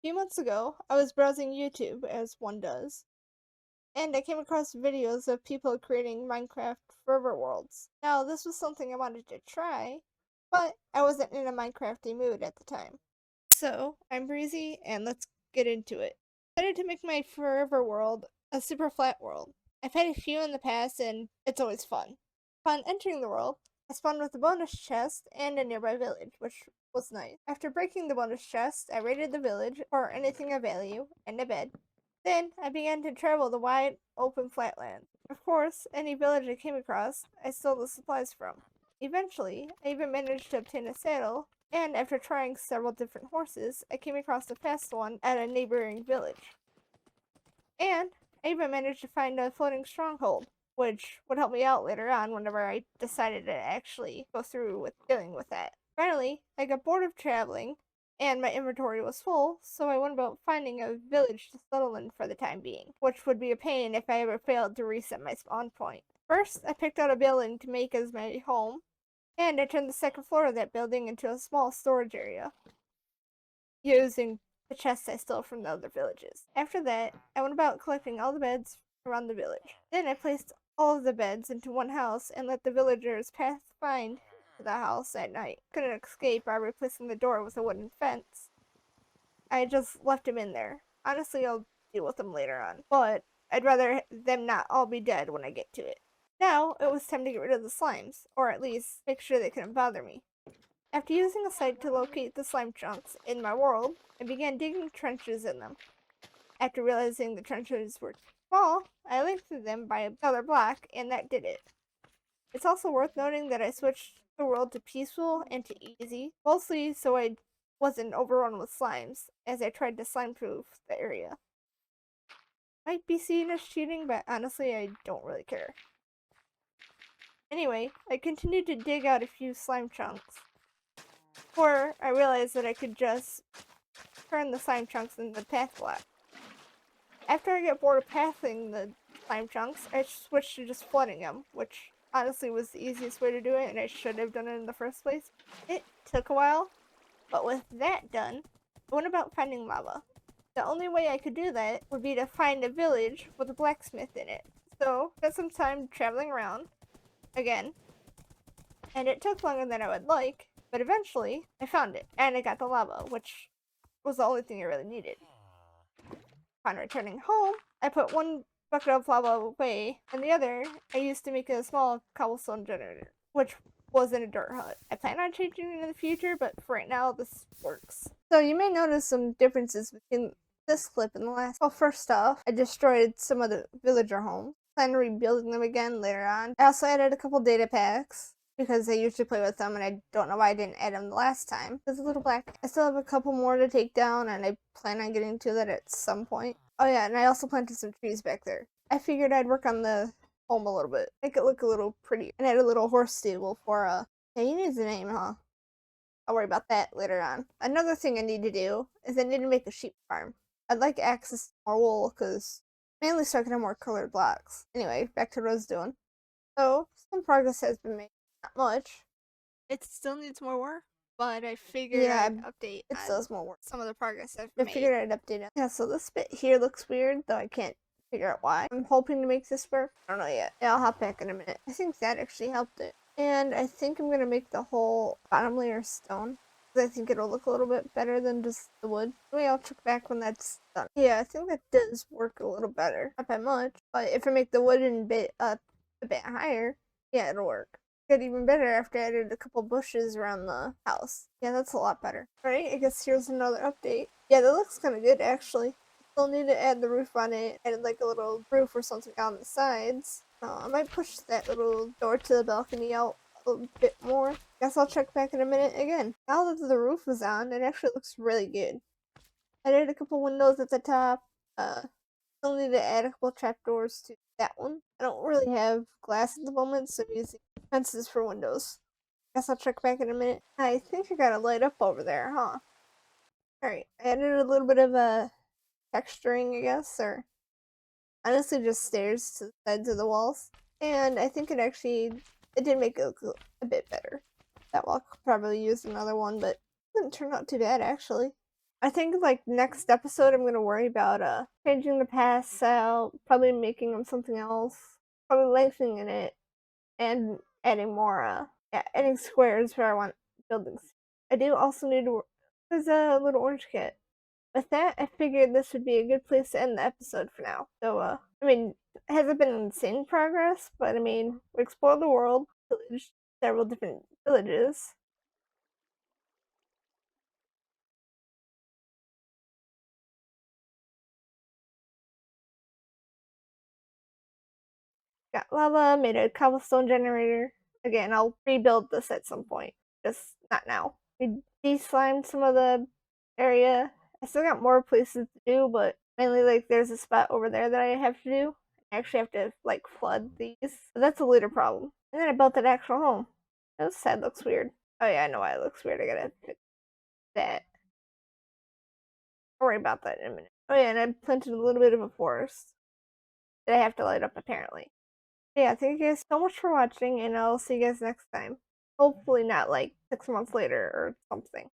few months ago, I was browsing YouTube, as one does, and I came across videos of people creating Minecraft forever worlds. Now, this was something I wanted to try, but I wasn't in a Minecrafty mood at the time. So, I'm Breezy, and let's get into it. I decided to make my forever world a super flat world. I've had a few in the past, and it's always fun. Upon entering the world, I spawned with a bonus chest and a nearby village, which was nice. After breaking the bonus chest, I raided the village for anything of value and a bed. Then I began to travel the wide, open flatland. Of course, any village I came across, I stole the supplies from. Eventually, I even managed to obtain a saddle, and after trying several different horses, I came across a fast one at a neighboring village. And I even managed to find a floating stronghold, which would help me out later on whenever I decided to actually go through with dealing with that. Finally, I got bored of traveling, and my inventory was full, so I went about finding a village to settle in for the time being, which would be a pain if I ever failed to reset my spawn point. First, I picked out a building to make as my home, and I turned the second floor of that building into a small storage area, using the chests I stole from the other villages. After that, I went about collecting all the beds around the village. Then I placed all of the beds into one house and let the villagers pass find to the house at night. Couldn't escape by replacing the door with a wooden fence. I just left them in there. Honestly, I'll deal with them later on, but I'd rather them not all be dead when I get to it. Now, it was time to get rid of the slimes, or at least make sure they couldn't bother me. After using a site to locate the slime chunks in my world, I began digging trenches in them. After realizing the trenches were small, I lengthened them by another block, and that did it. It's also worth noting that I switched the world to peaceful and to easy, mostly so I wasn't overrun with slimes, as I tried to slime proof the area. Might be seen as cheating, but honestly I don't really care. Anyway, I continued to dig out a few slime chunks, before I realized that I could just turn the slime chunks into path block. After I got bored of pathing the slime chunks, I switched to just flooding them, which honestly was the easiest way to do it, and I should have done it in the first place. It took a while, but with that done, I went about finding lava. The only way I could do that would be to find a village with a blacksmith in it. So, I spent some time traveling around, again, and it took longer than I would like, but eventually I found it, and I got the lava, which was the only thing I really needed. Upon returning home, I put one bucket of lava away, and the other I used to make a small cobblestone generator, which was in a dirt hut. I plan on changing it in the future, but for right now, this works. So you may notice some differences between this clip and the last. Well, first off, I destroyed some of the villager homes. Plan on rebuilding them again later on. I also added a couple data packs, because I usually play with them, and I don't know why I didn't add them the last time. It's a little black. I still have a couple more to take down, and I plan on getting to that at some point. Oh yeah, and I also planted some trees back there. I figured I'd work on the home a little bit, make it look a little pretty, and add a little horse stable for Hey, he needs a name, huh? I'll worry about that later on. Another thing I need to do is I need to make a sheep farm. I'd like access to more wool, because mainly so I can have more colored blocks. Anyway, back to what I was doing. So, some progress has been made. Not much. It still needs more work, but I figured Yeah, I'd update it still on has more work. some of the progress I've I made. figured I'd update it. Yeah, so this bit here looks weird, though I can't figure out why. I'm hoping to make this work. I don't know yet. Yeah, I'll hop back in a minute. I think that actually helped it. And I think I'm gonna make the whole bottom layer stone, because I think it'll look a little bit better than just the wood. Maybe I'll check back when that's done. Yeah, I think that does work a little better. Not by much, but if I make the wooden bit up a bit higher, yeah, it'll work. Get even better after I added a couple bushes around the house. Yeah, that's a lot better. Alright, I guess here's another update. Yeah, that looks kind of good actually. Still need to add the roof on it, add like a little roof or something on the sides. I might push that little door to the balcony out a little bit more. Guess I'll check back in a minute again. Now that the roof is on, it actually looks really good. I did a couple windows at the top. Still need to add a couple trapdoors to that one. I don't really have glass at the moment, so I'm using fences for windows. Guess I'll check back in a minute. I think I got a light up over there, huh? Alright, I added a little bit of texturing, I guess, or honestly just stairs to the sides of the walls. And I think it did make it look a bit better. That wall could probably use another one, but it didn't turn out too bad, actually. I think like next episode I'm gonna worry about changing the paths out, probably making them something else, probably lengthening it, and adding more yeah, adding squares where I want buildings. I do also need to. There's a little orange kit. With that, I figured this would be a good place to end the episode for now. So, I mean, it hasn't been insane progress, but I mean, we explored the world, pillaged several different villages. Got lava, made a cobblestone generator. Again, I'll rebuild this at some point, just not now. We deslimed some of the area. I still got more places to do, but mainly like there's a spot over there that I have to do. I actually have to like flood these. So that's a later problem. And then I built an actual home. This side looks weird. Oh yeah, I know why it looks weird. I gotta fix that. Don't worry about that in a minute. Oh yeah, and I planted a little bit of a forest that I have to light up apparently. Yeah, thank you guys so much for watching, and I'll see you guys next time. Hopefully not like 6 months later or something.